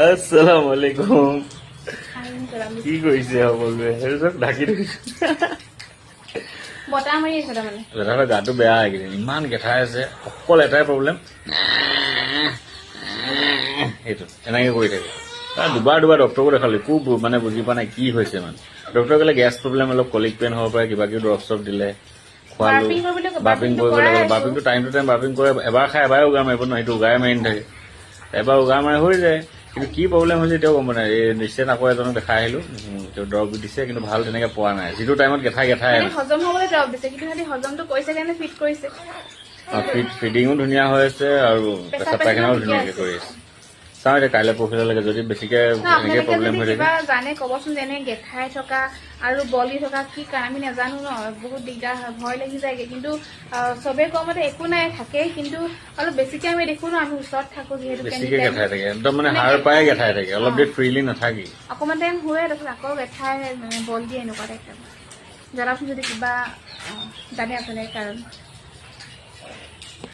আসসালামু আলাইকুম। কি কৰিছে সকলোৱে? চব ঢাকি থৈছো। বতাহ মাৰি আছে তাৰমানে। দাদাৰ গাটো বেয়া এইকেইদিন, ইমান গেঠাই আছে। অকল এটাই প্ৰব্লেম, সেইটো এনেকে কৰি থাকে। দুবাৰ ডক্টৰকো দেখালো, একো মানে বুজি পোৱা নাই কি হৈছে। মানে ডক্টৰে ক'লে গেছ প্ৰব্লেম, অলপ কলিক পেইন হ'ব পাৰে, কিবা কিবি দৰৱ চৰব দিলে, খোৱালো। বাৰ্পিং কৰিব লাগে, বাৰ্পিংটো টাইম টু টাইম বাৰ্পিং কৰে। এবাৰ খাই এবাৰে উগাৰ মাৰিব নহয়, সেইটো উগাৰে মাৰি নাথাকে। এবাৰ উগাৰ মাৰি হৈ যায়, কিন্তু কি প্ৰব্লেম হৈছে এতিয়াও গম পোৱা নাই। এই নিশ্চয় আকৌ এজনক দেখাই আহিলো, তেওঁ দৰৱ দিছে, কিন্তু ভাল তেনেকে পোৱা নাই। যিটো টাইমত গেঠাই হজম হ'বলৈ দৰৱ দিছে, কিন্তু সিহঁতি হজমটো কৰিছে কাৰণে ফিট কৰিছে। ফিডিঙো ধুনীয়া হৈ আছে আৰু পেচাব পায়খানাও ধুনীয়াকে কৰি আছে। চাওঁ এতিয়া কাইলৈ পৰহিলৈকে যদি বেছিকে এনেকে প্ৰব্লেম হৈ থাকে। জানে ক'বচোন, যেনে গেঠাই থকা আৰু বলি থকা কি কাৰণ আমি নাজানো ন, বহুত দিগদাৰ হয়, ভয় লাগি যায়গে। কিন্তু চবেই কোৱা মতে একো নাই, থাকেই, কিন্তু অলপ বেছিকে আমি দেখো ন, আমি ওচৰত থাকো যিহেতু। বেছিকে গেঠাই থাকে, একদম মানে হাড় পায়ে গেঠাই থাকে, অলপ দেৰি ফ্ৰীলি নাথাকি। অকণমান টাইম শুৱে, তাৰপিছত আকৌ গেঠাই মানে বল দিয়ে, এনেকুৱা টাইপ। জনাবচোন যদি কিবা জানে আপোনাৰ কাৰণ।